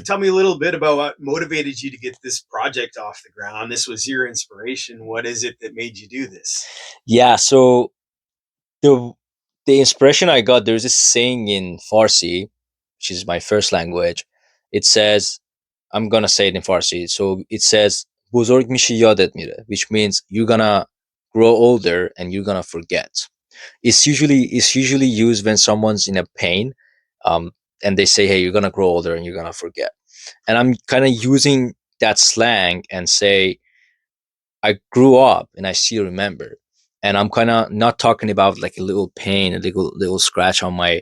tell me a little bit about what motivated you to get this project off the ground. This was your inspiration. What is it that made you do this? Yeah, so the the inspiration I got, there's this saying in Farsi, which is my first language. It says, I'm gonna say it in Farsi. So it says, "Buzorg mishi yadet mire," which means you're gonna grow older and you're gonna forget. It's usually used when someone's in a pain, um, and they say, "Hey, you're gonna grow older and you're gonna forget." And I'm kind of using that slang and say, I grew up and I still remember. And I'm kind of not talking about like a little pain, a little scratch on my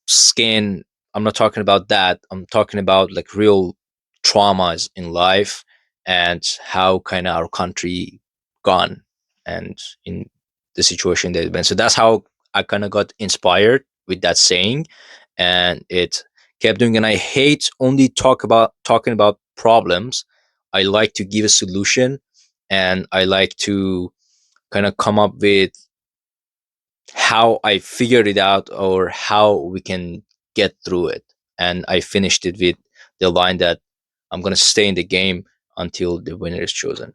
skin. I'm not talking about that. I'm talking about like real traumas in life and how kind of our country gone and in the situation that it's been. So that's how I kind of got inspired with that saying, and it kept doing. And I hate only talking about problems. I like to give a solution, and I like to kind of come up with how I figured it out or how we can get through it. And I finished it with the line that I'm gonna stay in the game until the winner is chosen.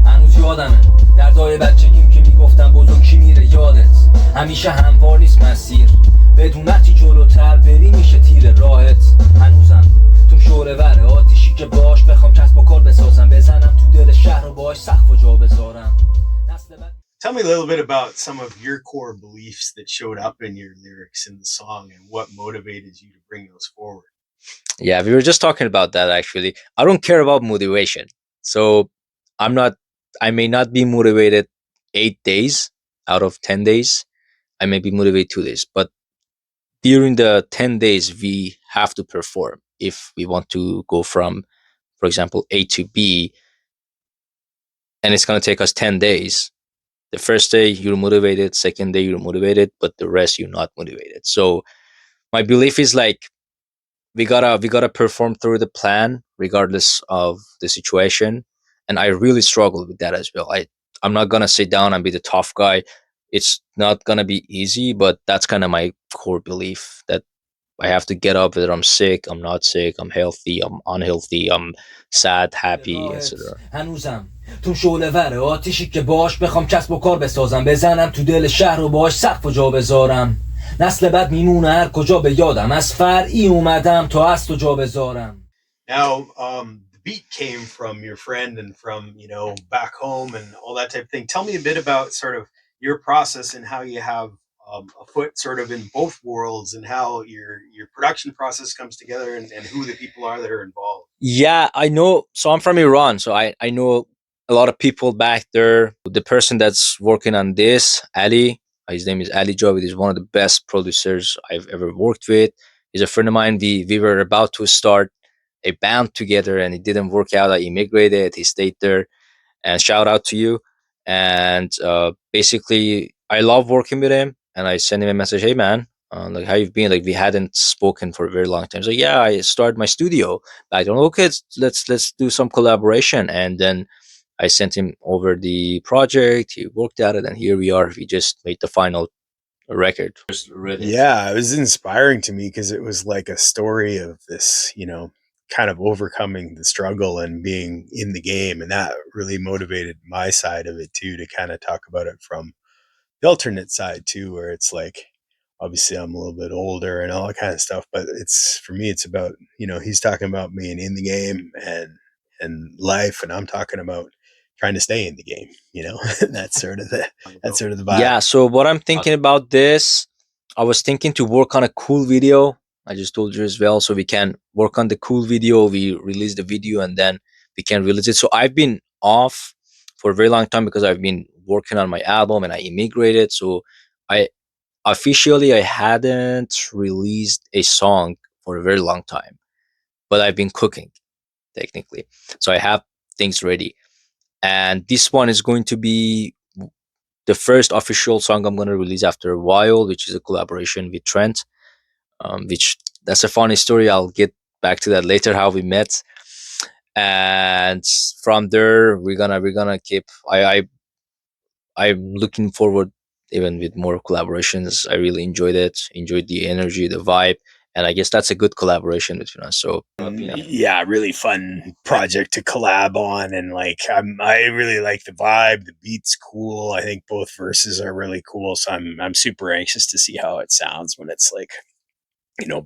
هنوز یادمه دردای بچگیم که میگفتم بزرگ کی میره یادت همیشه هموار نیست مسیر بدون هرچی جلوتر بری میشه تیر راهت هنوزم تو شوره وره آتیشی که باش بخوام کسب و کار بسازم بزنم تو دل شهر و باش سقف و جا بذارم. Tell me a little bit about some of your core beliefs that showed up in your lyrics in the song and what motivated you to bring those forward. Yeah, we were just talking about that actually. I don't care about motivation. So I'm not, I may not be motivated 8 days out of 10 days. I may be motivated 2 days. But during the 10 days, we have to perform if we want to go from, for example, A to B, and it's going to take us 10 days. The first day you're motivated, second day you're motivated, but the rest you're not motivated. So my belief is like we gotta perform through the plan regardless of the situation. And I really struggle with that as well. I'm not gonna sit down and be the tough guy. It's not gonna be easy, but that's kind of my core belief that I have to get up whether I'm sick, I'm not sick, I'm healthy, I'm unhealthy, I'm sad, happy, etc. هنوزم تو شعله وره آتیشی که باش بخوام کسب و کار بسازم بزنم تو دل شهر و باش سقف و جا بذارم نسل بعد میمونه هر کجا به یادم از فرعی اومدم تا از و جا بذارم. Now, the beat came from your friend and from, back home and all that type of thing. Tell me a bit about sort of your process and how you have a foot sort of in both worlds and how your production process comes together and who the people are that are involved. Yeah, I know. So I'm from Iran, so I know a lot of people back there. The person that's working on this, Ali, his name is Ali Javid, is one of the best producers I've ever worked with. He's a friend of mine. We were about to start a band together, and it didn't work out. I immigrated. He stayed there, and shout out to you. And basically, I love working with him. And I sent him a message, hey man, like how you've been? Like we hadn't spoken for a very long time. So yeah, I started my studio. I don't know. Okay, let's do some collaboration. And then I sent him over the project. He worked at it, and here we are. We just made the final record. Just read it. Yeah, it was inspiring to me because it was like a story of this, kind of overcoming the struggle and being in the game. And that really motivated my side of it too, to kind of talk about it from the alternate side too, where it's like, obviously I'm a little bit older and all that kind of stuff, but it's for me, it's about, he's talking about being in the game and life. And I'm talking about trying to stay in the game, that's sort of the vibe. Yeah. So what I'm thinking about this, I was thinking to work on a cool video. I just told you as well, so we can work on the cool video. We release the video and then we can release it. So I've been off for a very long time because I've been working on my album and I immigrated. So I officially I hadn't released a song for a very long time, but I've been cooking technically. So I have things ready. And this one is going to be the first official song I'm going to release after a while, which is a collaboration with Trent. Which that's a funny story. I'll get back to that later. How we met, and from there we're gonna keep. I'm looking forward even with more collaborations. I really enjoyed it. Enjoyed the energy, the vibe, and I guess that's a good collaboration between us. So yeah. Yeah, really fun project to collab on, and like I really like the vibe. The beat's cool. I think both verses are really cool, so I'm super anxious to see how it sounds when it's like,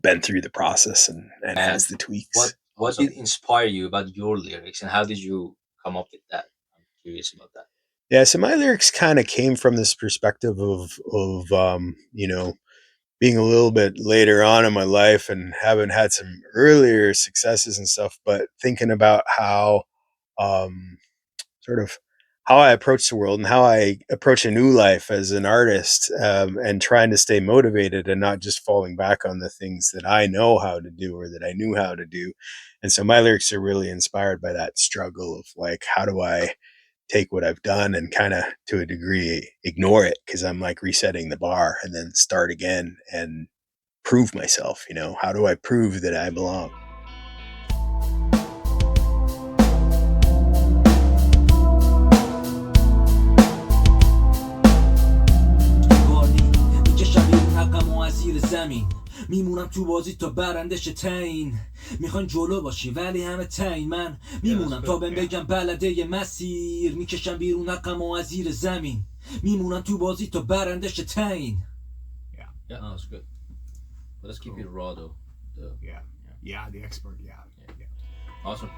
been through the process and And has the tweaks. what did inspire you about your lyrics, and how did you come up with that? I'm curious about that. Yeah, so my lyrics kind of came from this perspective of being a little bit later on in my life and having had some earlier successes and stuff, but thinking about how um sort of how I approach the world and how I approach a new life as an artist, and trying to stay motivated and not just falling back on the things that I know how to do or that I knew how to do. And so my lyrics are really inspired by that struggle of like, how do I take what I've done and kind of to a degree ignore it because I'm like resetting the bar and then start again and prove myself, how do I prove that I belong? میکشم بیرون حقمو از زیر زمین میمونم تو بازی تا برندش تعیین میخوان جلو باشی ولی همه تعیین من میمونم تا بهم بگم بلده مسیر میکشم بیرون حقمو از زیر زمین میمونم تو بازی تا برندش تعیین. Yeah, no, it's good. But let's keep it raw though. The expert, yeah. Awesome.